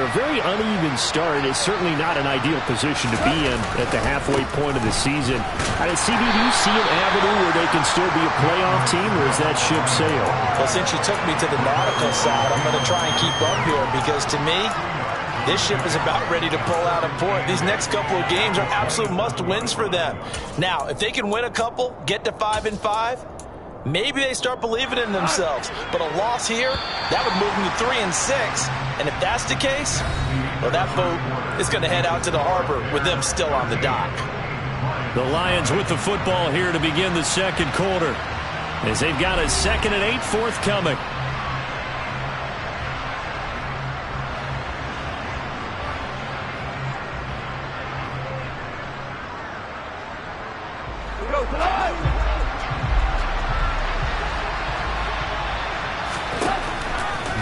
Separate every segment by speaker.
Speaker 1: a very uneven start. It's certainly not an ideal position to be in at the halfway point of the season. CB, do you see an avenue where they can still be a playoff team, or is that ship sailed?
Speaker 2: Well, since you took me to the nautical side, I'm going to try and keep up here because, to me, this ship is about ready to pull out of port. These next couple of games are absolute must-wins for them. Now, if they can win a couple, get to 5-5, maybe they start believing in themselves. But a loss here, that would move them to 3-6. And if that's the case, well, that boat is going to head out to the harbor with them still on the dock.
Speaker 1: The Lions with the football here to begin the second quarter, as they've got a 2nd and 8 forthcoming.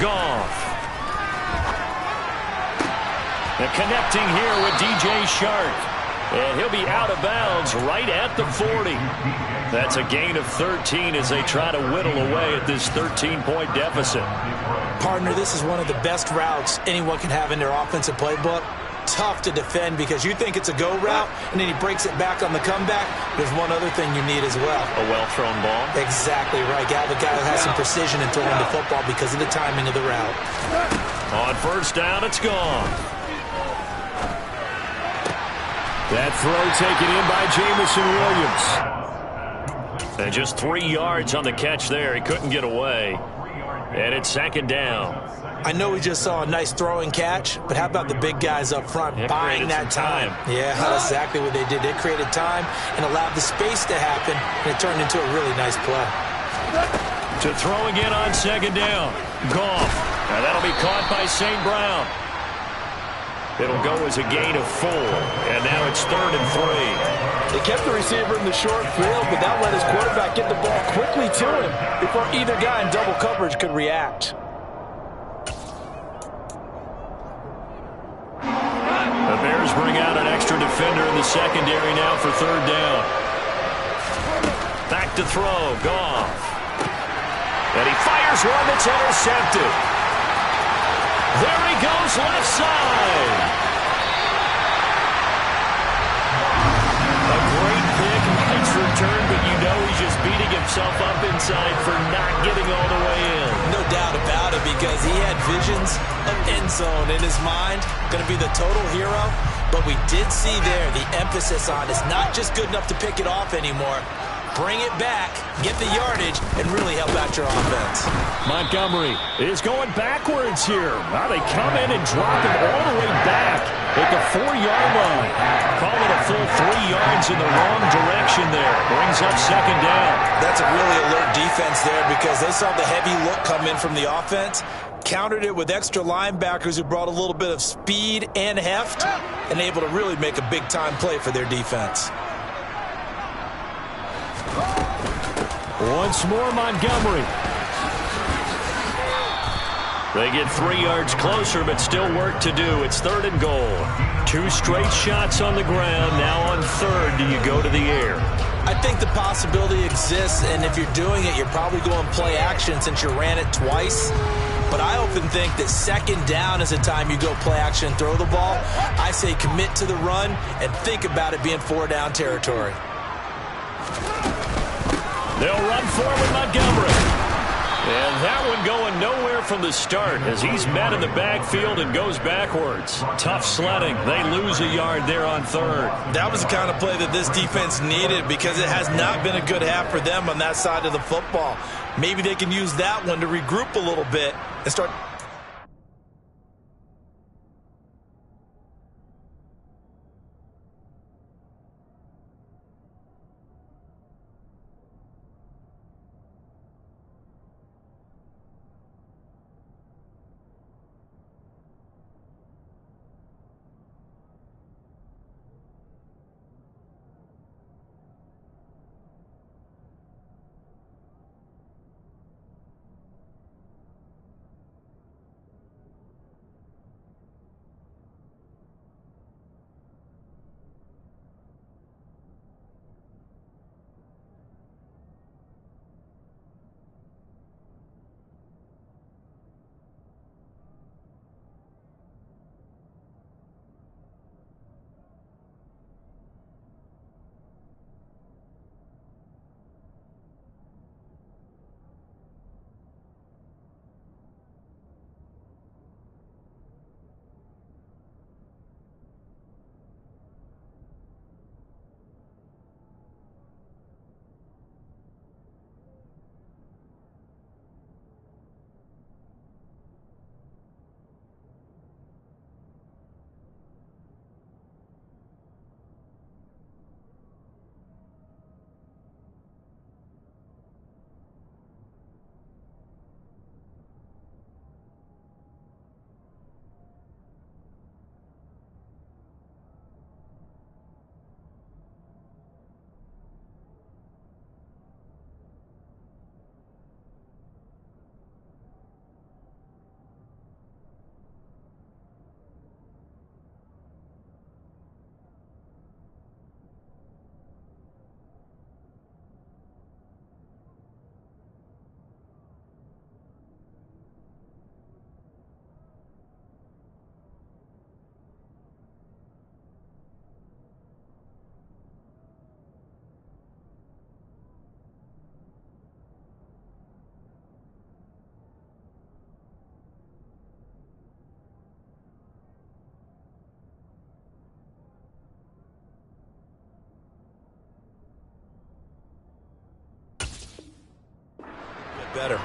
Speaker 1: Goff. And connecting here with DJ Shark. And he'll be out of bounds right at the 40. That's a gain of 13 as they try to whittle away at this 13-point deficit.
Speaker 2: Partner, this is one of the best routes anyone can have in their offensive playbook. Tough to defend because you think it's a go route, and then he breaks it back on the comeback. There's one other thing you need as well.
Speaker 1: A well-thrown ball? Exactly
Speaker 2: right. Got the guy who has some precision in throwing the football because of the timing of the route.
Speaker 1: On first down, it's gone. That throw taken in by Jamison Williams. And just 3 yards on the catch there. He couldn't get away. And it's 2nd down.
Speaker 2: I know we just saw a nice throwing catch, but how about the big guys up front buying that time? Yeah, that's exactly what they did. They created time and allowed the space to happen, and it turned into a really nice play.
Speaker 1: To throw again on 2nd down. Goff. Now that'll be caught by St. Brown. It'll go as a gain of 4, and now it's 3rd and 3.
Speaker 2: They kept the receiver in the short field, but that let his quarterback get the ball quickly to him before either guy in double coverage could react.
Speaker 1: The Bears bring out an extra defender in the secondary now for 3rd down. Back to throw, Goff. And he fires one that's intercepted. There he goes, left side. A great pick, nice return, but you know he's just beating himself up inside for not getting all the way in.
Speaker 2: No doubt about it, because he had visions of end zone in his mind. Going to be the total hero, but we did see there the emphasis on it's not just good enough to pick it off anymore. Bring it back, get the yardage, and really help out your offense.
Speaker 1: Montgomery is going backwards here. Now they come in and drop him all the way back at the 4-yard line. Call it a full 3 yards in the wrong direction there. Brings up 2nd down.
Speaker 2: That's a really alert defense there because they saw the heavy look come in from the offense, countered it with extra linebackers who brought a little bit of speed and heft, and able to really make a big-time play for their defense.
Speaker 1: Once more, Montgomery. They get 3 yards closer, but still work to do. It's 3rd and goal. 2 straight shots on the ground. Now on 3rd, do you go to the air?
Speaker 2: I think the possibility exists, and if you're doing it, you're probably going play action since you ran it twice. But I often think that 2nd down is the time you go play action and throw the ball. I say commit to the run and think about it being 4-down territory.
Speaker 1: They'll run forward, Montgomery. And that one going nowhere from the start as he's met in the backfield and goes backwards. Tough sledding. They lose a yard there on 3rd.
Speaker 2: That was the kind of play that this defense needed because it has not been a good half for them on that side of the football. Maybe they can use that one to regroup a little bit and start better.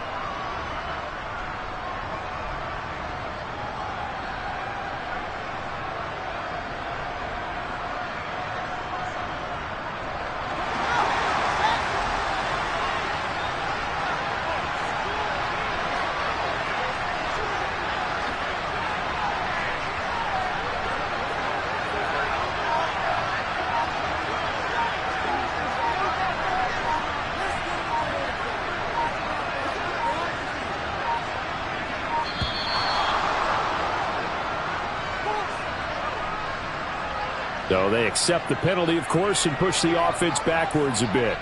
Speaker 1: So they accept the penalty, of course, and push the offense backwards a bit.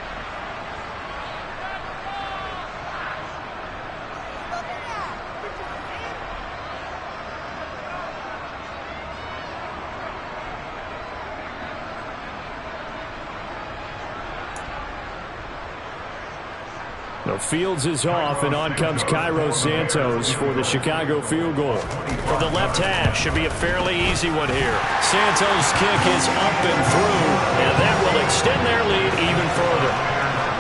Speaker 1: The Fields is off, and on comes Cairo Santos for the Chicago field goal. From the left hash, should be a fairly easy one here. Santos' kick is up and through, and that will extend their lead even further.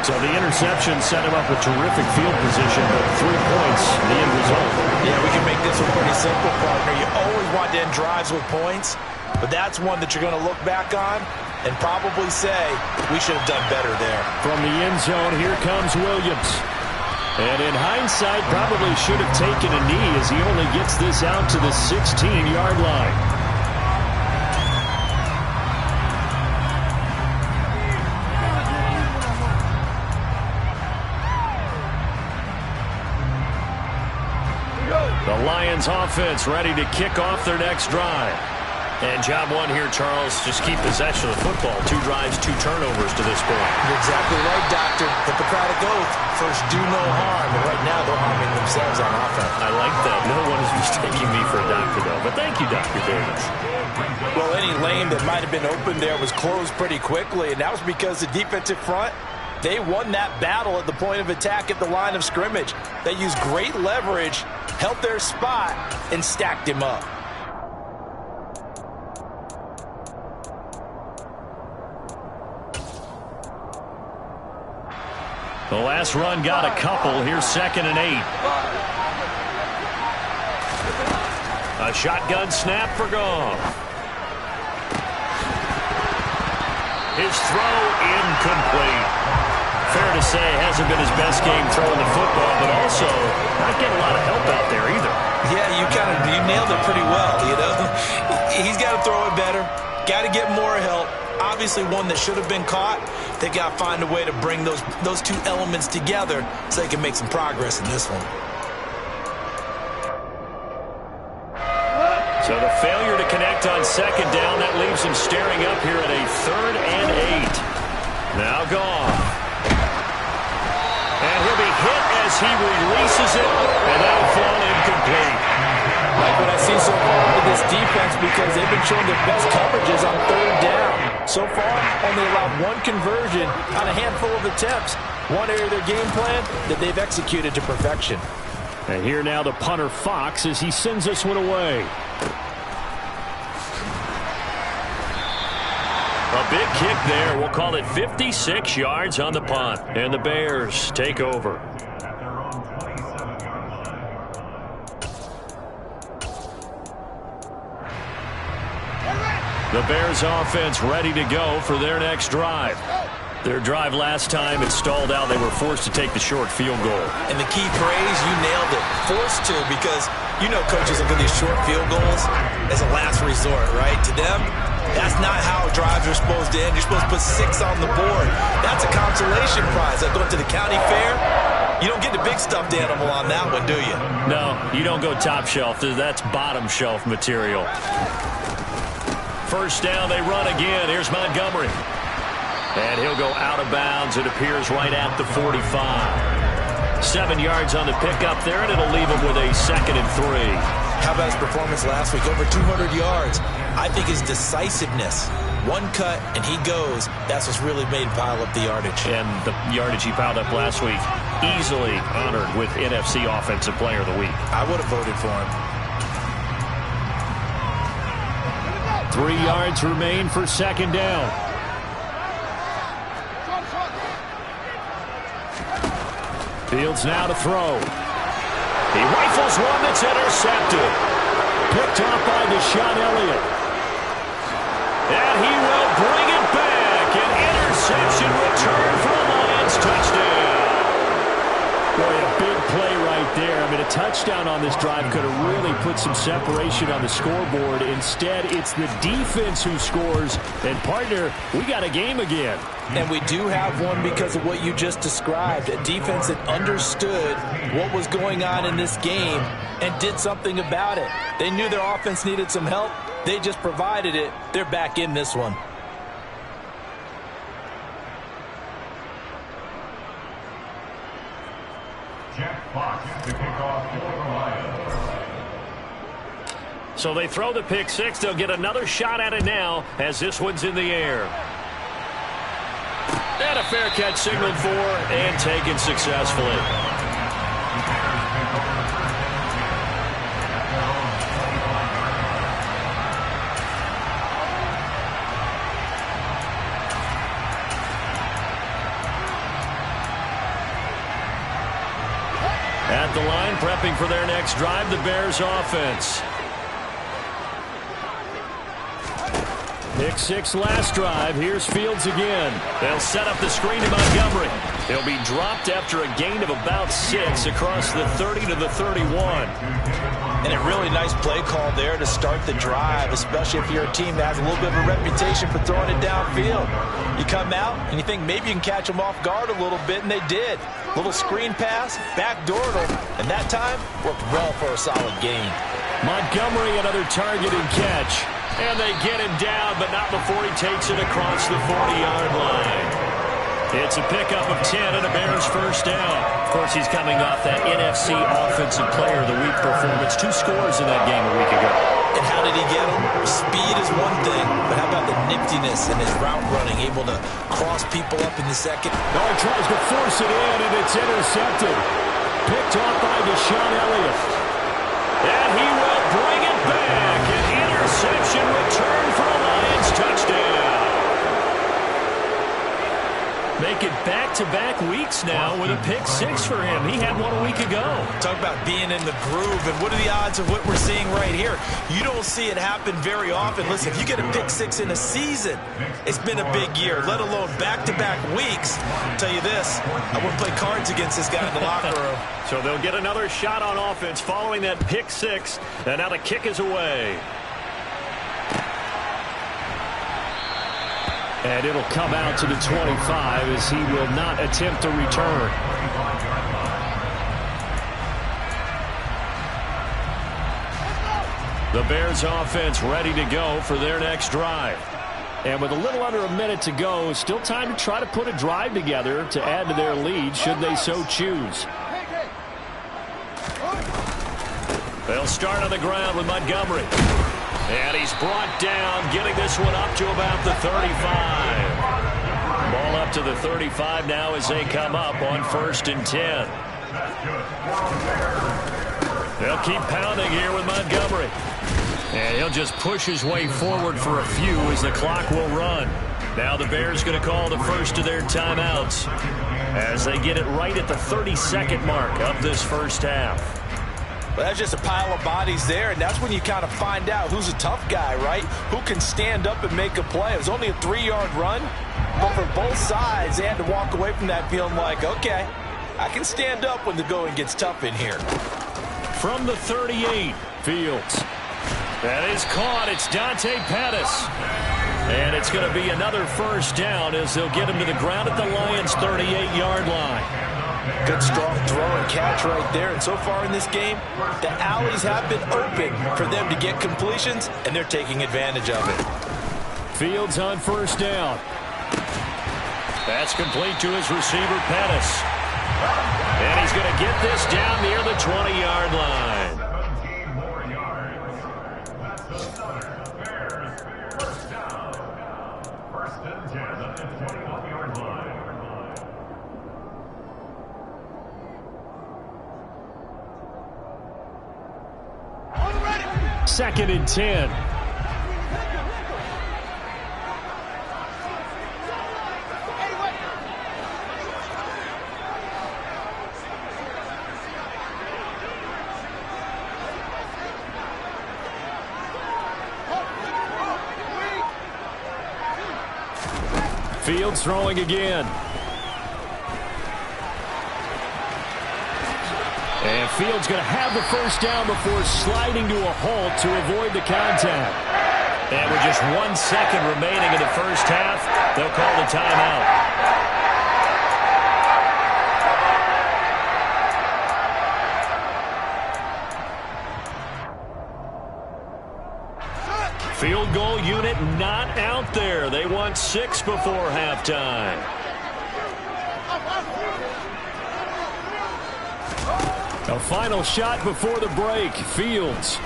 Speaker 1: So the interception set him up with terrific field position, but 3 points, the end result.
Speaker 2: Yeah, we can make this one pretty simple, partner. You always want to end drives with points, but that's one that you're going to look back on and probably say, we should have done better there.
Speaker 1: From the end zone, here comes Williams. And in hindsight, probably should have taken a knee as he only gets this out to the 16-yard line. The Lions offense ready to kick off their next drive. And job one here, Charles, just keep possession of the football. 2 drives, 2 turnovers to this point.
Speaker 2: You're exactly right, Doctor. Hippocratic oath. First, do no harm. But right now, they're harming themselves on offense.
Speaker 1: I like that. No one is mistaking me for a doctor, though. But thank you, Dr. Davis.
Speaker 2: Well, any lane that might have been open there was closed pretty quickly, and that was because the defensive front, they won that battle at the point of attack at the line of scrimmage. They used great leverage, held their spot, and stacked him up.
Speaker 1: The last run got a couple. Here's 2nd and 8. A shotgun snap for Goff. His throw incomplete. Fair to say, hasn't been his best game throwing the football, but also not getting a lot of help out there either.
Speaker 2: Yeah, you nailed it pretty well, you know. He's got to throw it better. Got to get more help. Obviously one that should have been caught. They got to find a way to bring those 2 elements together so they can make some progress in this one.
Speaker 1: So the failure to connect on 2nd down, that leaves him staring up here at a 3rd and 8. Now Goff. And he'll be hit as he releases it, and that'll fall incomplete.
Speaker 2: Like what I see so far with this defense, because they've been showing their best coverages on 3rd down. So far, only allowed 1 conversion on a handful of attempts. One area of their game plan that they've executed to perfection.
Speaker 1: And here now the punter Fox as he sends this one away. A big kick there. We'll call it 56 yards on the punt. And the Bears take over. The Bears offense ready to go for their next drive. Their drive last time, it stalled out. They were forced to take the short field goal.
Speaker 2: And the key phrase, you nailed it. Forced to, because you know coaches look at these short field goals as a last resort, right? To them, that's not how drives are supposed to end. You're supposed to put 6 on the board. That's a consolation prize. Like going to the county fair, you don't get the big stuffed animal on that one, do you?
Speaker 1: No, you don't go top shelf. That's bottom shelf material. First down, they run again. Here's Montgomery. And he'll go out of bounds, it appears, right at the 45. 7 yards on the pickup there, and it'll leave him with a 2nd and 3.
Speaker 2: How about his performance last week? Over 200 yards. I think his decisiveness. One cut, and he goes. That's what's really made him pile up the yardage.
Speaker 1: And the yardage he piled up last week, easily honored with NFC Offensive Player of the Week.
Speaker 2: I would have voted for him.
Speaker 1: 3 yards remain for 2nd down. Fields now to throw. He rifles one that's intercepted. Picked off by Deshaun Elliott. And he will bring it back. An interception return for a Lions touchdown. Boy, a big play right there. I mean, a touchdown on this drive could have really put some separation on the scoreboard. Instead, it's the defense who scores. And, partner, we got a game again.
Speaker 2: And we do have one because of what you just described. A defense that understood what was going on in this game and did something about it. They knew their offense needed some help. They just provided it. They're back in this one.
Speaker 3: Jack Fox to kick off for the Lions.
Speaker 1: So they throw the pick six. They'll get another shot at it now as this one's in the air. And a fair catch signaled for and taken successfully. At the line, prepping for their next drive, the Bears offense. Pick six last drive. Here's Fields again. They'll set up the screen to Montgomery. He'll be dropped after a gain of about 6 across the 30 to the 31.
Speaker 2: And a really nice play call there to start the drive, especially if you're a team that has a little bit of a reputation for throwing it downfield. You come out and you think maybe you can catch them off guard a little bit, and they did. Little screen pass, backdoored them, and that time worked well for a solid gain.
Speaker 1: Montgomery, another target and catch. And they get him down, but not before he takes it across the 40-yard line. It's a pickup of 10 and a Bears first down. Of course, he's coming off that NFC Offensive Player of the Week performance. 2 scores in that game a week ago.
Speaker 2: And how did he get them? Speed is one thing, but how about the niftiness in his route running, able to cross people up in the second?
Speaker 1: Now he tries to force it in, and it's intercepted. Picked off by Deshaun Elliott. And he will bring it back. An interception return for a Lions touchdown. Make it back-to-back weeks now with a pick 6 for him. He had one a week ago.
Speaker 2: Talk about being in the groove, and what are the odds of what we're seeing right here? You don't see it happen very often. Listen, if you get a pick 6 in a season, it's been a big year, let alone back-to-back weeks. I'll tell you this, I wouldn't play cards against this guy in the locker room.
Speaker 1: So they'll get another shot on offense following that pick 6, and now the kick is away. And it'll come out to the 25 as he will not attempt to return. The Bears offense ready to go for their next drive. And with a little under a minute to go, still time to try to put a drive together to add to their lead should they so choose. They'll start on the ground with Montgomery. And he's brought down, getting this one up to about the 35. Ball up to the 35 now as they come up on 1st and 10. They'll keep pounding here with Montgomery. And he'll just push his way forward for a few as the clock will run. Now the Bears going to call the first of their timeouts as they get it right at the 32nd mark of this first half.
Speaker 2: Well, that's just a pile of bodies there, and that's when you kind of find out who's a tough guy, right? Who can stand up and make a play. It was only a 3-yard run, but for both sides, they had to walk away from that feeling like, okay, I can stand up when the going gets tough in here.
Speaker 1: From the 38, Fields. That is caught. It's Dante Pettis. And it's going to be another first down as they'll get him to the ground at the Lions' 38-yard line.
Speaker 2: Good strong throw and catch right there. And so far in this game, the alleys have been open for them to get completions, and they're taking advantage of it.
Speaker 1: Fields on first down. That's complete to his receiver, Pettis. And he's going to get this down near the 20-yard line.
Speaker 3: 17 more yards. That's another Bears first down. 1st and 10 at the 21-yard line.
Speaker 1: 2nd and 10. Fields throwing again. And Fields going to have the first down before sliding to a halt to avoid the contact. And with just 1 second remaining in the first half, they'll call the timeout. Field goal unit not out there. They want 6 before halftime. A final shot before the break. Fields.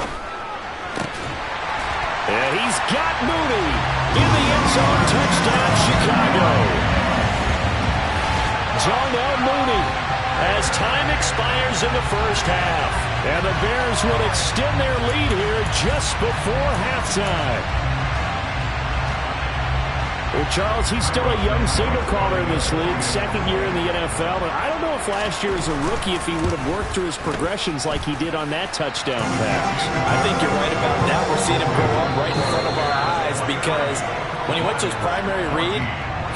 Speaker 1: And he's got Mooney in the end zone. Touchdown, Chicago. Darnell Mooney as time expires in the first half. And the Bears will extend their lead here just before halftime. Well, Charles, he's still a young signal caller in this league, second year in the NFL. And I don't know if last year as a rookie, if he would have worked through his progressions like he did on that touchdown pass.
Speaker 2: I think you're right about that. We're seeing him grow up right in front of our eyes because when he went to his primary read,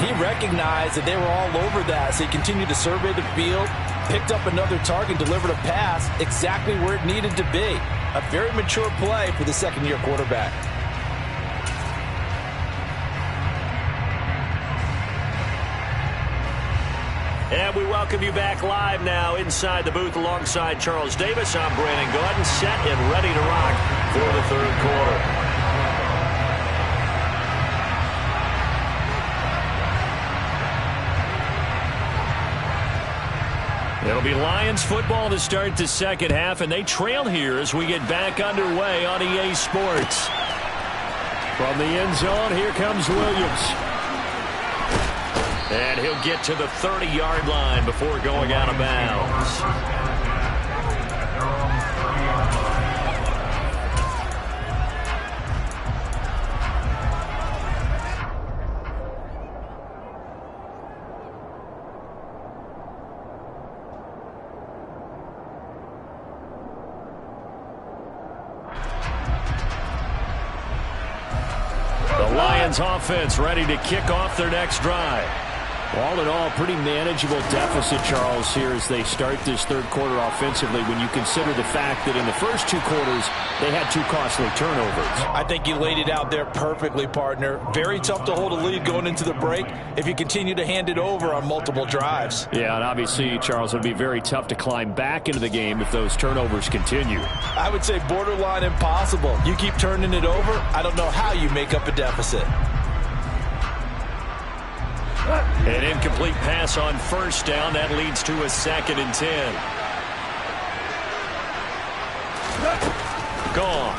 Speaker 2: he recognized that they were all over that. So he continued to survey the field, picked up another target, delivered a pass exactly where it needed to be. A very mature play for the second-year quarterback.
Speaker 1: And we welcome you back live now inside the booth alongside Charles Davis. I'm Brandon Gaudin, set and ready to rock for the third quarter. It'll be Lions football to start the second half, and they trail here as we get back underway on EA Sports. From the end zone, here comes Williams. And he'll get to the 30-yard line before going out of bounds. The Lions offense ready to kick off their next drive. All in all, pretty manageable deficit, Charles, here as they start this third quarter offensively when you consider the fact that in the first 2 quarters, they had 2 costly turnovers.
Speaker 2: I think you laid it out there perfectly, partner. Very tough to hold a lead going into the break if you continue to hand it over on multiple drives.
Speaker 1: Yeah, and obviously, Charles, it would be very tough to climb back into the game if those turnovers continue.
Speaker 2: I would say borderline impossible. You keep turning it over, I don't know how you make up a deficit.
Speaker 1: An incomplete pass on first down. That leads to a 2nd and 10. Gone.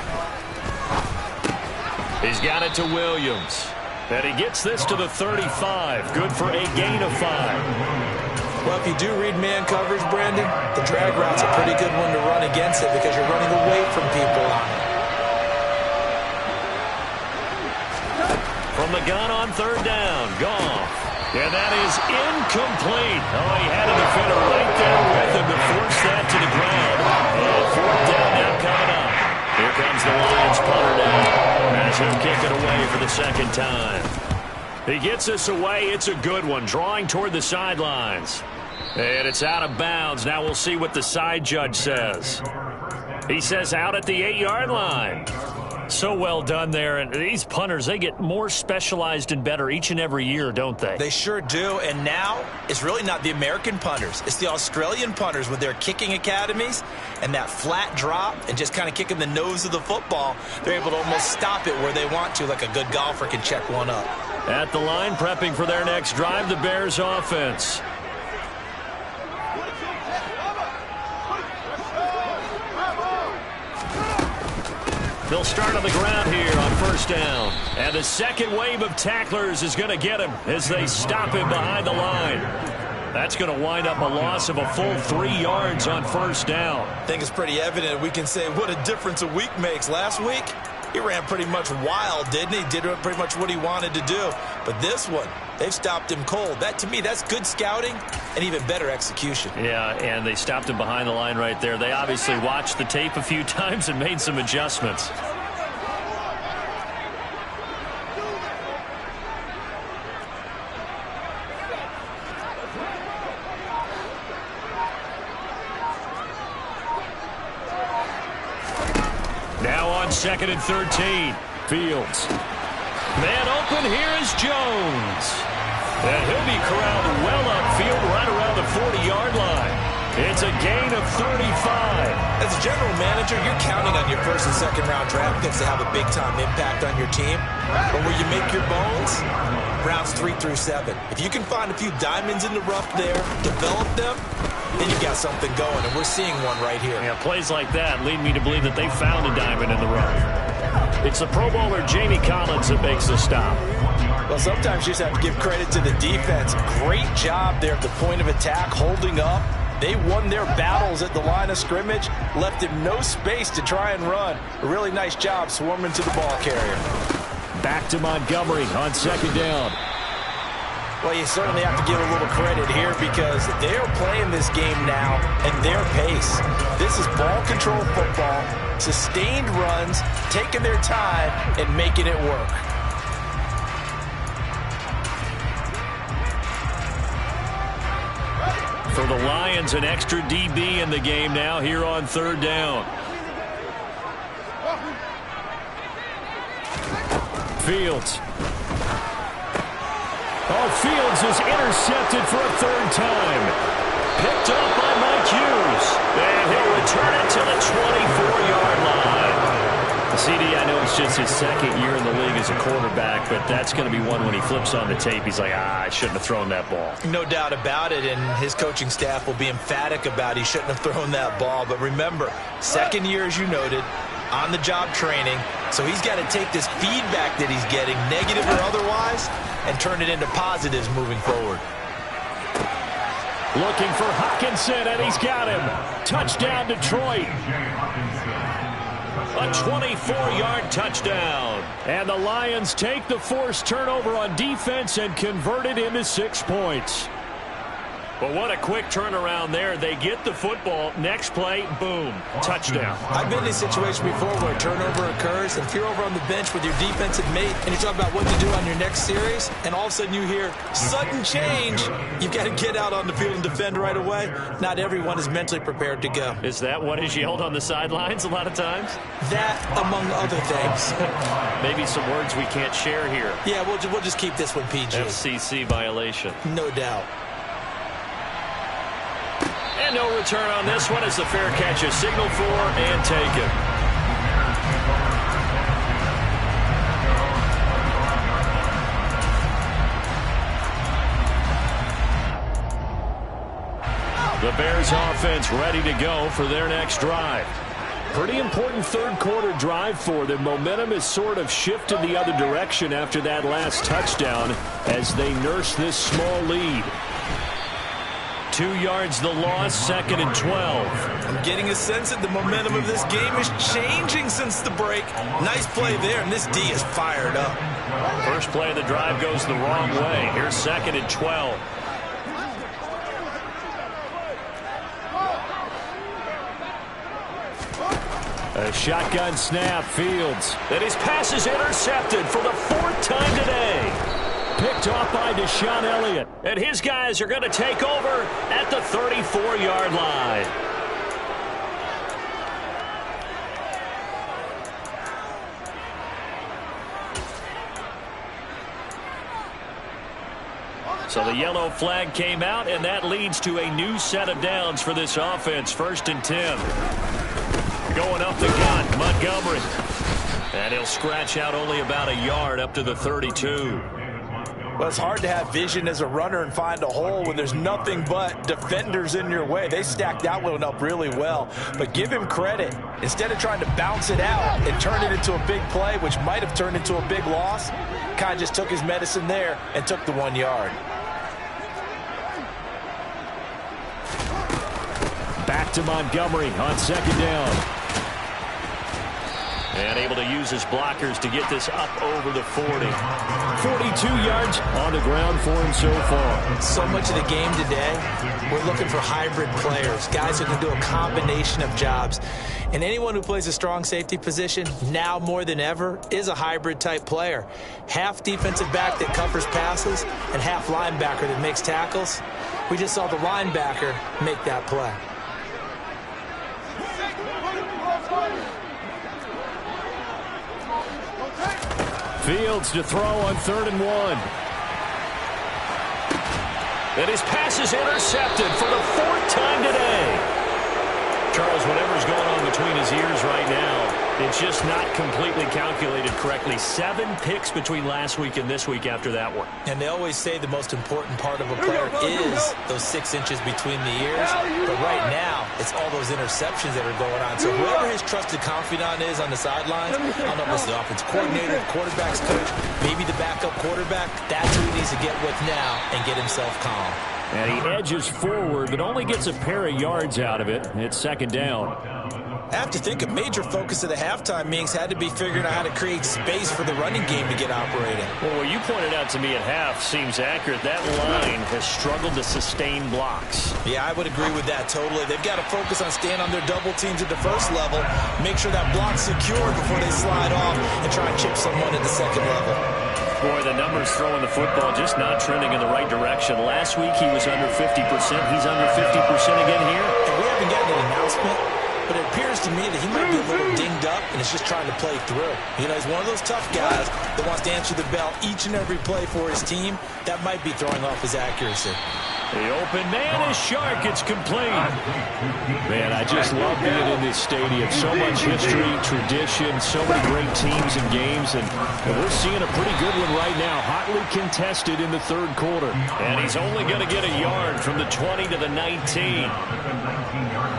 Speaker 1: He's got it to Williams. And he gets this to the 35. Good for a gain of 5.
Speaker 2: Well, if you do read man coverage, Brandon, the drag route's a pretty good one to run against it because you're running away from people on it.
Speaker 1: From the gun on third down. Goff. And that is incomplete. Oh, he had a defender right there with him to force that to the ground. And 4th down now coming up. Here comes the Lions punter now as he'll kick it away for the 2nd time. He gets this away. It's a good one, drawing toward the sidelines. And it's out of bounds. Now we'll see what the side judge says. He says out at the 8-yard line. So well done there. And these punters, they get more specialized and better each and every year, don't they?
Speaker 2: They sure do. And now it's really not the American punters. It's the Australian punters with their kicking academies and that flat drop and just kind of kicking the nose of the football. They're able to almost stop it where they want to, like a good golfer can check one up.
Speaker 1: At the line, prepping for their next drive, the Bears offense. They'll start on the ground here on first down. And the second wave of tacklers is going to get him as they stop him behind the line. That's going to wind up a loss of a full 3 yards on first down.
Speaker 2: I think it's pretty evident. We can say what a difference a week makes. Last week, he ran pretty much wild, didn't he? Did pretty much what he wanted to do. But this one, they've stopped him cold. That, to me, that's good scouting and even better execution.
Speaker 1: Yeah, and they stopped him behind the line right there. They obviously watched the tape a few times and made some adjustments. 2nd and 13. Fields. Man open, here is Jones. And he'll be corralled well upfield right around the 40-yard line. It's a gain of 35.
Speaker 2: As a general manager, you're counting on your first and second round draft picks to have a big-time impact on your team. But where you make your bones, rounds 3 through 7. If you can find a few diamonds in the rough there, develop them, then you've got something going, and we're seeing one right here.
Speaker 1: Yeah, plays like that lead me to believe that they found a diamond in the rough. It's the Pro Bowler Jamie Collins that makes the stop.
Speaker 2: Well, sometimes you just have to give credit to the defense. Great job there at the point of attack, holding up. They won their battles at the line of scrimmage, left him no space to try and run. A really nice job swarming to the ball carrier.
Speaker 1: Back to Montgomery on 2nd down.
Speaker 2: Well, you certainly have to give a little credit here because they're playing this game now at their pace. This is ball control football, sustained runs, taking their time and making it work.
Speaker 1: For the Lions, an extra DB in the game now here on 3rd down. Fields. Oh, Fields is intercepted for a 3rd time. Picked up by Mike Hughes. And he'll return it to the 24-yard line. The CD, I know it's just his 2nd year in the league as a quarterback, but that's going to be one when he flips on the tape. He's like, I shouldn't have thrown that ball.
Speaker 2: No doubt about it, and his coaching staff will be emphatic about he shouldn't have thrown that ball. But remember, 2nd year, as you noted, on-the-job training. So he's got to take this feedback that he's getting, negative or otherwise, and turn it into positives moving forward.
Speaker 1: Looking for Hockenson, and he's got him. Touchdown, Detroit. A 24-yard touchdown. And the Lions take the forced turnover on defense and convert it into 6 points. But what a quick turnaround there. They get the football. Next play, boom, touchdown.
Speaker 2: I've been in a situation before where a turnover occurs, and if you're over on the bench with your defensive mate and you talk about what to do on your next series, and all of a sudden you hear sudden change, you've got to get out on the field and defend right away. Not everyone is mentally prepared to go.
Speaker 1: Is that what is yelled on the sidelines a lot of times?
Speaker 2: That, among other things.
Speaker 1: Maybe some words we can't share here.
Speaker 2: Yeah, we'll just keep this one PG.
Speaker 1: FCC violation.
Speaker 2: No doubt.
Speaker 1: And no return on this one as the fair catch is signaled for and taken. The Bears offense ready to go for their next drive. Pretty important 3rd quarter drive for them. Momentum has sort of shifted the other direction after that last touchdown as they nurse this small lead. 2 yards the loss, 2nd and 12.
Speaker 2: I'm getting a sense that the momentum of this game is changing since the break. Nice play there, and this D is fired up.
Speaker 1: First play of the drive goes the wrong way. Here's 2nd and 12. A shotgun snap, Fields. And his pass is intercepted for the 4th time today. Picked off by Deshaun Elliott. And his guys are going to take over at the 34-yard line. So the yellow flag came out, and that leads to a new set of downs for this offense. 1st and 10. Going up the gun, Montgomery. And he'll scratch out only about a yard up to the 32.
Speaker 2: Well, it's hard to have vision as a runner and find a hole when there's nothing but defenders in your way. They stacked that one up really well. But give him credit. Instead of trying to bounce it out and turn it into a big play, which might have turned into a big loss, kind of just took his medicine there and took the 1 yard.
Speaker 1: Back to Montgomery on 2nd down. And able to use his blockers to get this up over the 40. 42 yards on the ground for him so far.
Speaker 2: So much of the game today, we're looking for hybrid players, guys who can do a combination of jobs. And anyone who plays a strong safety position, now more than ever, is a hybrid type player. Half defensive back that covers passes and half linebacker that makes tackles. We just saw the linebacker make that play.
Speaker 1: Fields to throw on 3rd and 1. And his pass is intercepted for the 4th time today. Charles, whatever's going on between his ears right now, it's just not completely calculated correctly. 7 picks between last week and this week after that one.
Speaker 2: And they always say the most important part of a player is those 6 inches between the ears. But right now, it's all those interceptions that are going on. So whoever his trusted confidant is on the sidelines, I don't know if it's the offensive coordinator, the quarterback's coach, maybe the backup quarterback, that's who he needs to get with now and get himself calm.
Speaker 1: And he edges forward, but only gets a pair of yards out of it. It's 2nd down.
Speaker 2: I have to think a major focus of the halftime meetings had to be figuring out how to create space for the running game to get operating.
Speaker 1: Well, what you pointed out to me at half seems accurate. That line has struggled to sustain blocks.
Speaker 2: Yeah, I would agree with that totally. They've got to focus on staying on their double teams at the first level, make sure that block's secure before they slide off and try and chip someone at the second level.
Speaker 1: Boy, the numbers throwing the football just not trending in the right direction. Last week he was under 50%. He's under 50% again here.
Speaker 2: And we haven't gotten an announcement, but it appears to me that he might be a little dinged up and is just trying to play through. You know, he's one of those tough guys that wants to answer the bell each and every play for his team. That might be throwing off his accuracy.
Speaker 1: The open man is Shark. It's complete. Man, I just love being in this stadium. So much history, tradition, so many great teams and games. And we're seeing a pretty good one right now. Hotly contested in the 3rd quarter. And he's only going to get a yard from the 20 to the 19.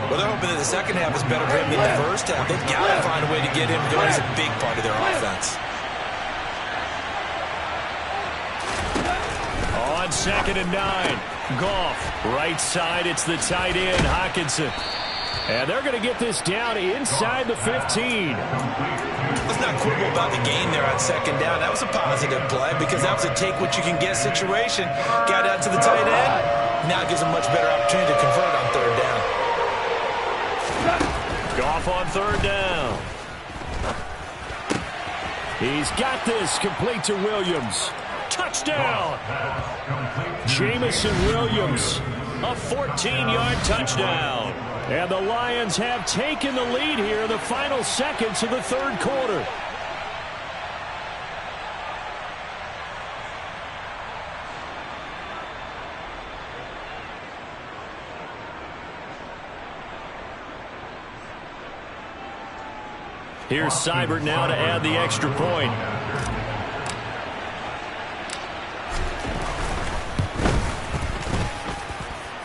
Speaker 2: Well, they're hoping that the second half is better for him than the first half. They've got to find a way to get him going. He's a big part of their offense.
Speaker 1: On 2nd and 9. Goff, right side, it's the tight end, Hockenson. And they're going to get this down inside the 15.
Speaker 2: Let's not quibble about the gain there on 2nd down. That was a positive play because that was a take-what-you-can-get situation. Got out to the tight end. Now it gives them much better opportunity to convert on 3rd down.
Speaker 1: Goff on 3rd down. He's got this, complete to Williams. Touchdown! Jamison Williams, a 14-yard touchdown. And the Lions have taken the lead here in the final seconds of the 3rd quarter. Here's Seibert now to add the extra point.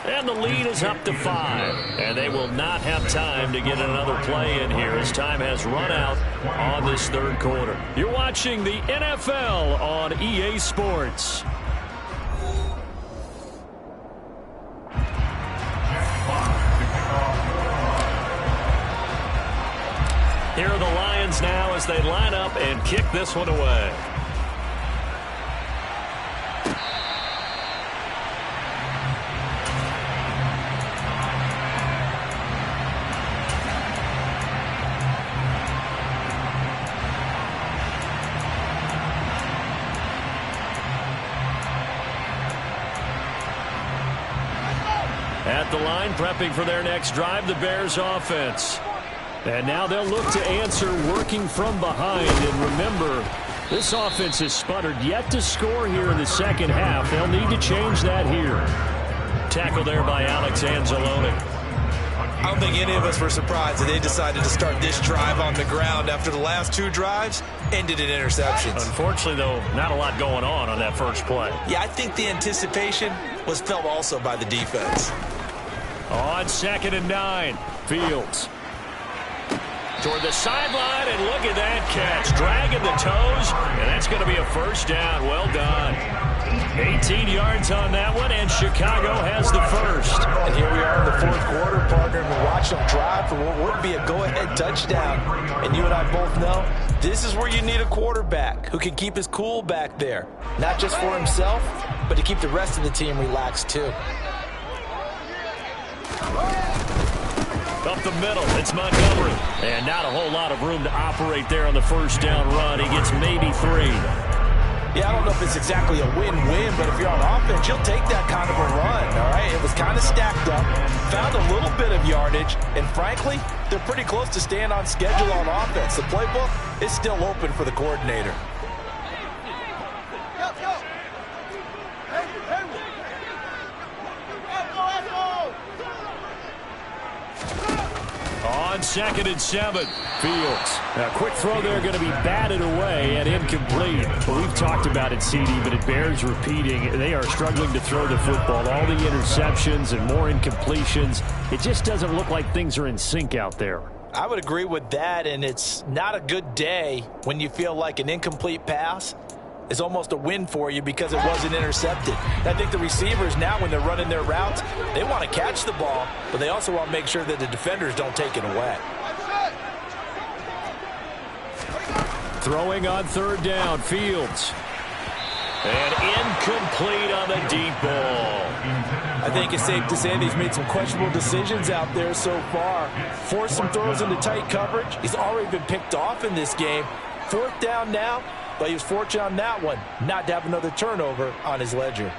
Speaker 1: And the lead is up to 5. And they will not have time to get another play in here as time has run out on this 3rd quarter. You're watching the NFL on EA Sports. Here are the Lions now as they line up and kick this one away. At the line, prepping for their next drive, the Bears offense. And now they'll look to answer working from behind. And remember, this offense has sputtered yet to score here in the 2nd half. They'll need to change that here. Tackle there by Alex Anzalone.
Speaker 2: I don't think any of us were surprised that they decided to start this drive on the ground after the last 2 drives ended in interceptions.
Speaker 1: Unfortunately, though, not a lot going on that first play.
Speaker 2: Yeah, I think the anticipation was felt also by the defense.
Speaker 1: On 2nd and 9, Fields. Toward the sideline, and look at that catch. Dragging the toes, and that's going to be a 1st down. Well done. 18 yards on that one, and Chicago has the 1st.
Speaker 2: And here we are in the 4th quarter, partner, and we watch them drive for what would be a go-ahead touchdown. And you and I both know this is where you need a quarterback who can keep his cool back there. Not just for himself, but to keep the rest of the team relaxed, too.
Speaker 1: Up the middle, it's Montgomery. And not a whole lot of room to operate there on the 1st down run. He gets maybe 3.
Speaker 2: Yeah, I don't know if it's exactly a win-win, but if you're on offense, you'll take that kind of a run, all right? It was kind of stacked up, found a little bit of yardage, and frankly, they're pretty close to staying on schedule on offense. The playbook is still open for the coordinator.
Speaker 1: On 2nd and 7, Fields. A quick throw there going to be batted away and incomplete. But we've talked about it, CD, but it bears repeating. They are struggling to throw the football. All the interceptions and more incompletions. It just doesn't look like things are in sync out there.
Speaker 2: I would agree with that, and it's not a good day when you feel like an incomplete pass is almost a win for you because it wasn't intercepted. I think the receivers now, when they're running their routes, they want to catch the ball, but they also want to make sure that the defenders don't take it away.
Speaker 1: Throwing on 3rd down, Fields. And incomplete on the deep ball.
Speaker 2: I think it's safe to say that he's made some questionable decisions out there so far. Forced some throws into tight coverage. He's already been picked off in this game. 4th down now, but he was fortunate on that one not to have another turnover on his ledger.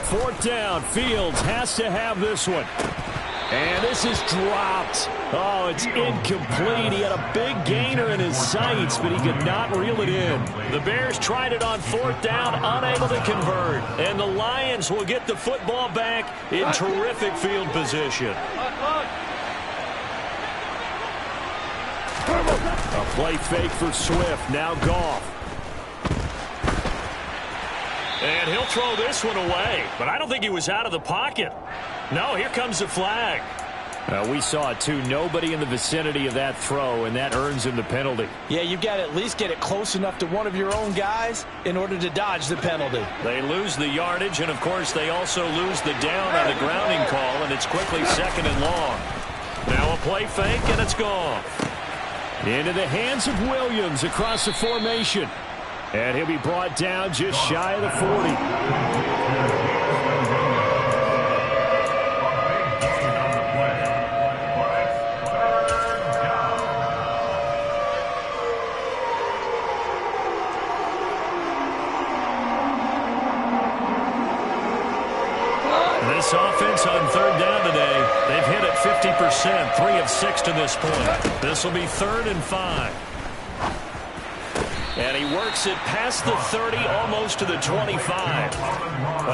Speaker 1: Fourth down, Fields has to have this one. And this is dropped. Oh, it's incomplete. He had a big gainer in his sights, but he could not reel it in. The Bears tried it on 4th down, unable to convert. And the Lions will get the football back in terrific field position. A play fake for Swift. Now Goff. And he'll throw this one away. But I don't think he was out of the pocket. No, here comes the flag. We saw it too. Nobody in the vicinity of that throw, and that earns him the penalty.
Speaker 2: Yeah, you've got to at least get it close enough to one of your own guys in order to dodge the penalty.
Speaker 1: They lose the yardage, and of course they also lose the down on the grounding call, and it's quickly 2nd and long. Now a play fake, and it's gone. Into the hands of Williams across the formation. And he'll be brought down just shy of the 40. This offense on 3rd down today, they've hit it 50%, 3 of 6 to this point. This will be 3rd and 5. And he works it past the 30, almost to the 25.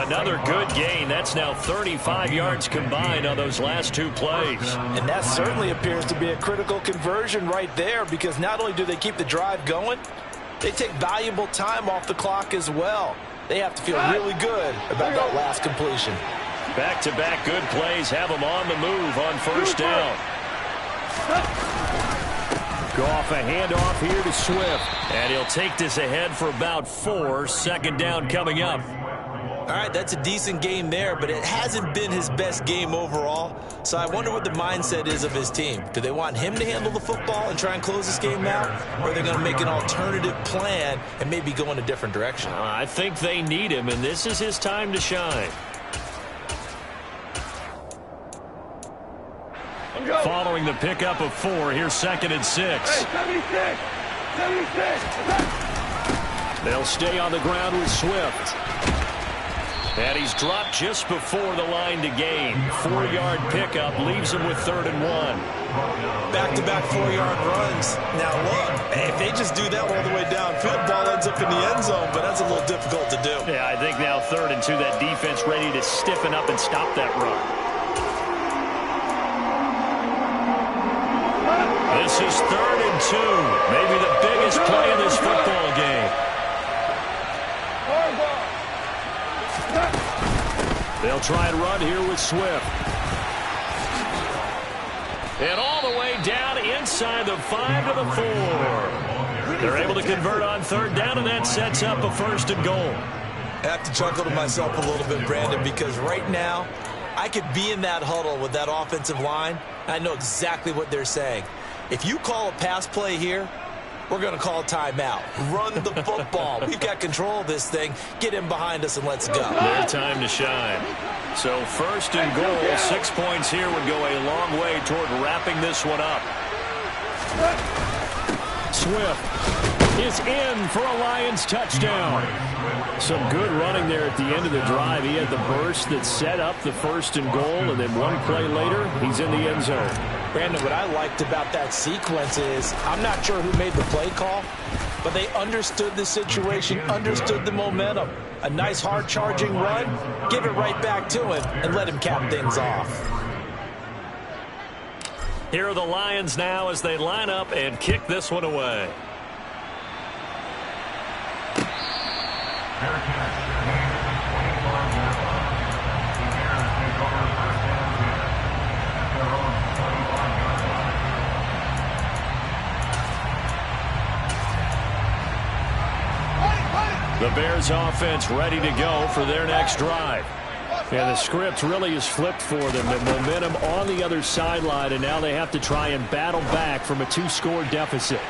Speaker 1: Another good gain. That's now 35 yards combined on those last 2 plays.
Speaker 2: And that certainly appears to be a critical conversion right there, because not only do they keep the drive going, they take valuable time off the clock as well. They have to feel really good about that last completion.
Speaker 1: Back-to-back good plays have them on the move on 1st down. Goff, a handoff here to Swift. And he'll take this ahead for about 4. 2nd down coming up.
Speaker 2: All right, that's a decent game there, but it hasn't been his best game overall. So I wonder what the mindset is of his team. Do they want him to handle the football and try and close this game out? Or are they going to make an alternative plan and maybe go in a different direction?
Speaker 1: I think they need him, and this is his time to shine. Following the pickup of 4, here's 2nd and 6.
Speaker 3: Hey, 76.
Speaker 1: They'll stay on the ground with Swift. And he's dropped just before the line to gain. 4-yard pickup leaves him with 3rd and 1.
Speaker 2: Back-to-back 4-yard runs. Now look, if they just do that all the way downfield, ball ends up in the end zone, but that's a little difficult to do.
Speaker 1: Yeah, I think now 3rd and 2, that defense ready to stiffen up and stop that run. This is 3rd and 2. Maybe the biggest play of this football game. They'll try and run here with Swift. And all the way down inside the 5 to the 4. They're able to convert on 3rd down, and that sets up a 1st and goal.
Speaker 2: I have to chuckle to myself a little bit, Brandon, because right now I could be in that huddle with that offensive line. I know exactly what they're saying. If you call a pass play here, we're going to call a timeout. Run the football. We've got control of this thing. Get in behind us and let's go.
Speaker 1: Their time to shine. So 1st and goal, 6 points here would go a long way toward wrapping this one up. Swift. is in for a Lions touchdown. Some good running there at the end of the drive. He had the burst that set up the 1st and goal, and then one play later, he's in the end zone.
Speaker 2: Brandon, what I liked about that sequence is I'm not sure who made the play call, but they understood the situation, understood the momentum. A nice hard-charging run, give it right back to him, and let him cap things off.
Speaker 1: Here are the Lions now as they line up and kick this one away. The Bears offense ready to go for their next drive. And the script really is flipped for them. The momentum on the other sideline, and now they have to try and battle back from a 2-score deficit.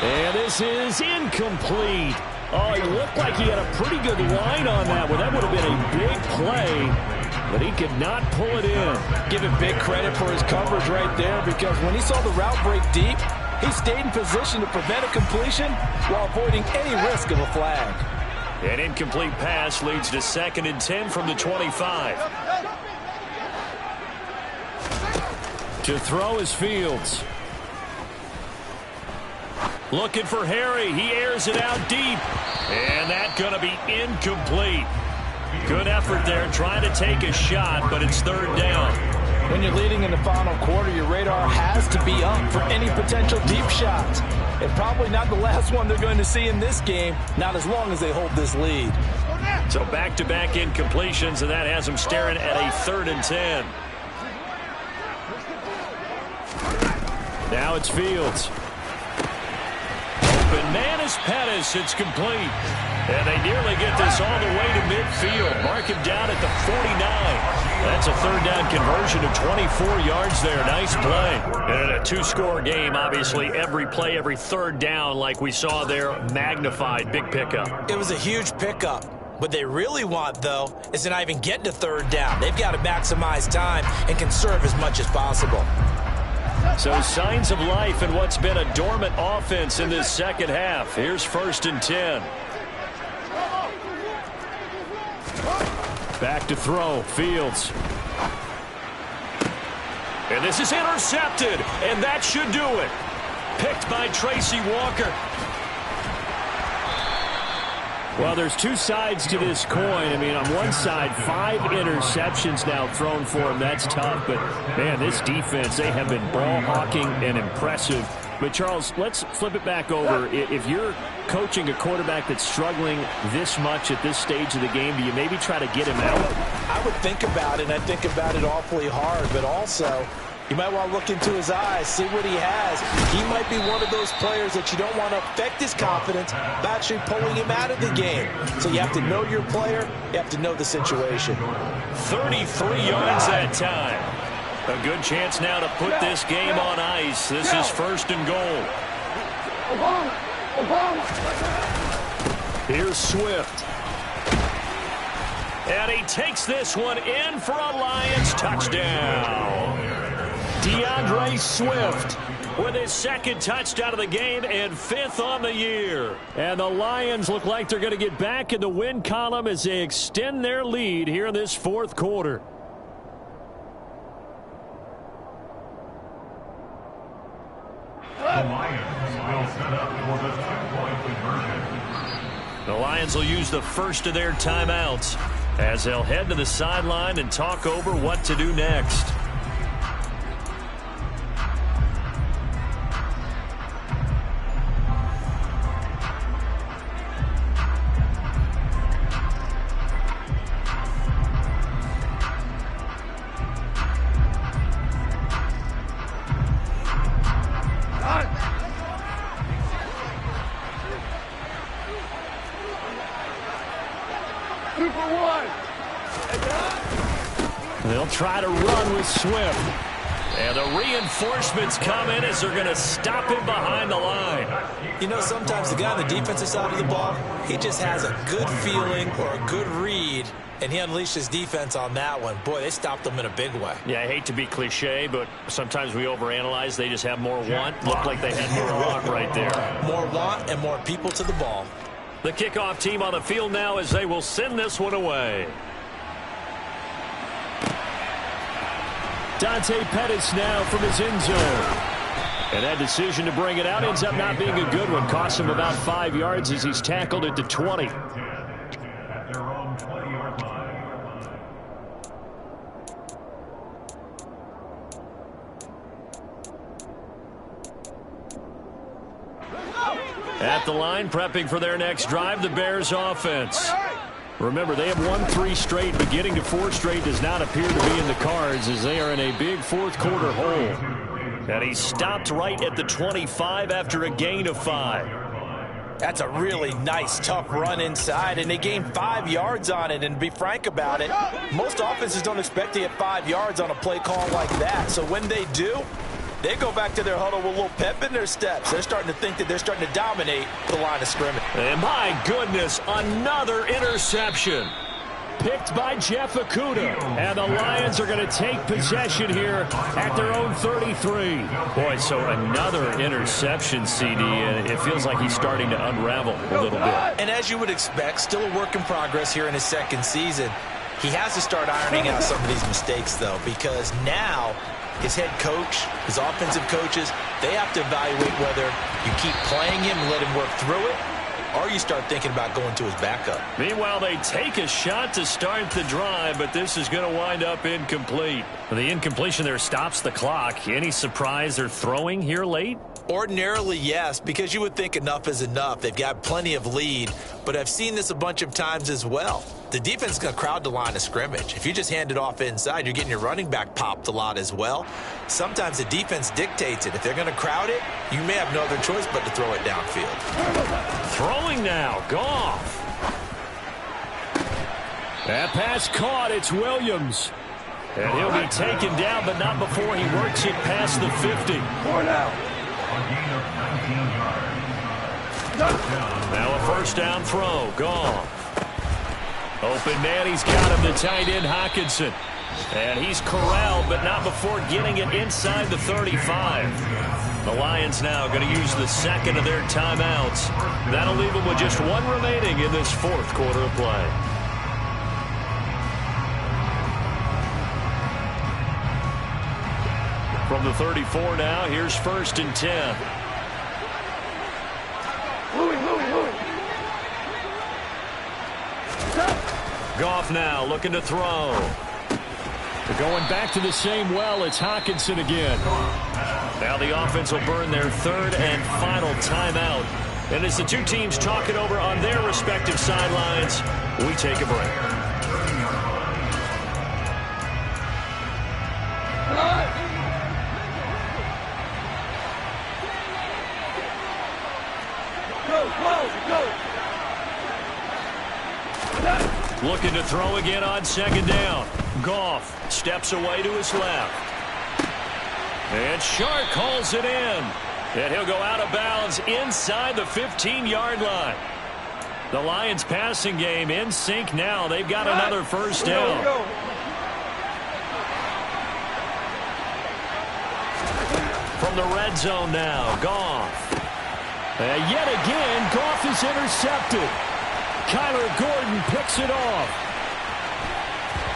Speaker 1: And this is incomplete. Oh, it looked like he had a pretty good line on that one. That would have been a big play, but he could not pull it in.
Speaker 2: Give him big credit for his coverage right there, because when he saw the route break deep, he stayed in position to prevent a completion while avoiding any risk of a flag.
Speaker 1: An incomplete pass leads to 2nd and 10 from the 25. To throw is Fields. Looking for Harry. He airs it out deep. And that's going to be incomplete. Good effort there trying to take a shot, but it's 3rd down.
Speaker 2: When you're leading in the final quarter, your radar has to be up for any potential deep shots. And probably not the last one they're going to see in this game, not as long as they hold this lead.
Speaker 1: So back-to-back incompletions, and that has them staring at a 3rd and 10. Now it's Fields. Open man is Pettis. It's complete. And they nearly get this all the way to midfield. Mark him down at the 49. That's a 3rd down conversion of 24 yards there. Nice play. And in a 2-score game, obviously, every play, every 3rd down, like we saw there, magnified. Big pickup.
Speaker 2: It was a huge pickup. What they really want, though, is to not even get to 3rd down. They've got to maximize time and conserve as much as possible.
Speaker 1: So signs of life in what's been a dormant offense in this 2nd half. Here's 1st and 10. Back to throw, Fields. And this is intercepted, and that should do it. Picked by Tracy Walker. Well, there's 2 sides to this coin. I mean, on one side, 5 interceptions now thrown for him. That's tough, but, man, this defense, they have been ball hawking and impressive. But, Charles, let's flip it back over. If you're coaching a quarterback that's struggling this much at this stage of the game, do you maybe try to get him out?
Speaker 2: I would think about it, and I think about it awfully hard. But also, you might want to look into his eyes, see what he has. He might be one of those players that you don't want to affect his confidence by actually pulling him out of the game. So you have to know your player. You have to know the situation.
Speaker 1: 33 yards that time. A good chance now to put this game on ice. This is 1st and goal. Here's Swift. And he takes this one in for a Lions touchdown. DeAndre Swift with his 2nd touchdown of the game and 5th on the year. And the Lions look like they're going to get back in the win column as they extend their lead here in this 4th quarter.
Speaker 3: The Lions will set up for the 2-point conversion.
Speaker 1: The Lions will use the 1st of their timeouts as they'll head to the sideline and talk over what to do next. They'll try to run with Swift. And the reinforcements come in as they're going to stop him behind the line.
Speaker 2: You know, sometimes the guy on the defensive side of the ball, he just has a good feeling or a good read, and he unleashed his defense on that one. Boy, they stopped him in a big way.
Speaker 1: Yeah, I hate to be cliche, but sometimes we overanalyze. They just have more want. Looked like they had more want right there.
Speaker 2: More want and more people to the ball.
Speaker 1: The kickoff team on the field now as they will send this one away. Dante Pettis now from his end zone. And that decision to bring it out ends up not being a good one. Costs him about 5 yards as he's tackled at the 20.
Speaker 3: At their own 20-yard line.
Speaker 1: At the line, prepping for their next drive, the Bears offense. Remember, they have won 3 straight, but getting to 4 straight does not appear to be in the cards as they are in a big fourth-quarter hole. And he stopped right at the 25 after a gain of 5.
Speaker 2: That's a really nice, tough run inside, and they gained 5 yards on it. And to be frank about it, most offenses don't expect to get 5 yards on a play call like that. So when they do, they go back to their huddle with a little pep in their steps. They're starting to think that they're starting to dominate the line of scrimmage.
Speaker 1: And my goodness, another interception. Picked by Jeff Okudah. And the Lions are going to take possession here at their own 33. Boy, so another interception, CD, and it feels like he's starting to unravel a little bit.
Speaker 2: And as you would expect, still a work in progress here in his second season. He has to start ironing out some of these mistakes, though, because now his head coach, his offensive coaches, they have to evaluate whether you keep playing him and let him work through it, or you start thinking about going to his backup.
Speaker 1: Meanwhile, they take a shot to start the drive, but this is going to wind up incomplete. The incompletion there stops the clock. Any surprise they're throwing here late?
Speaker 2: Ordinarily, yes, because you would think enough is enough. They've got plenty of lead, but I've seen this a bunch of times as well. The defense is going to crowd the line of scrimmage. If you just hand it off inside, you're getting your running back popped a lot as well. Sometimes the defense dictates it. If they're going to crowd it, you may have no other choice but to throw it downfield.
Speaker 1: Throwing now, Goff. That pass caught, it's Williams. And he'll be taken down, but not before he works it past the 50.
Speaker 3: A gain of 19 yards.
Speaker 1: Now a first down throw, Goff. Open man, he's got him, the tight end Hockenson. And he's corralled, but not before getting it inside the 35. The Lions now going to use the second of their timeouts. That'll leave them with just 1 remaining in this fourth quarter of play. From the 34 now, here's 1st and 10. Goff now looking to throw. They're going back to the same well. It's Hockenson again. Now the offense will burn their 3rd and final timeout. And as the two teams talk it over on their respective sidelines, we take a break. Looking to throw again on 2nd down. Goff steps away to his left. And Shark calls it in. And he'll go out of bounds inside the 15-yard line. The Lions passing game in sync now. They've got another first down. From the red zone now, Goff. And yet again, Goff is intercepted. Kyler Gordon picks it off.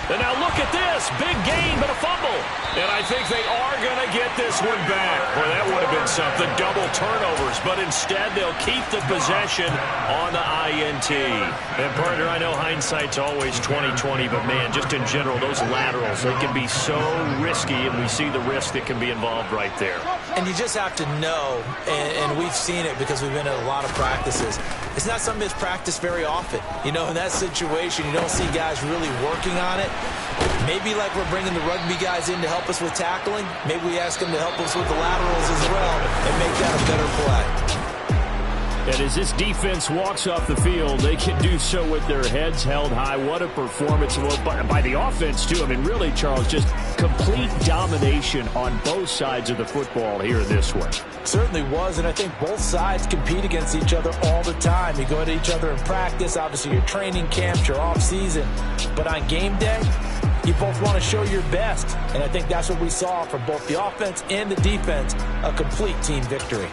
Speaker 1: And now look at this. Big gain, but a fumble. And I think they are going to get this one back. Well, that would have been something. Double turnovers. But instead, they'll keep the possession on the INT. And, partner, I know hindsight's always 20/20, but, man, just in general, those laterals, they can be so risky, and we see the risk that can be involved right there.
Speaker 2: And you just have to know, and we've seen it because we've been at a lot of practices, it's not something that's practiced very often. You know, in that situation, you don't see guys really working on it. Maybe like we're bringing the rugby guys in to help us with tackling, maybe we ask them to help us with the laterals as well and make that a better play.
Speaker 1: And as this defense walks off the field, they can do so with their heads held high. What a performance by the offense, too. I mean, really, Charles, just complete domination on both sides of the football here in this one.
Speaker 2: Certainly was, and I think both sides compete against each other all the time. You go at each other in practice, obviously your training camps, your off-season. But on game day, you both want to show your best. And I think that's what we saw from both the offense and the defense, a complete team victory.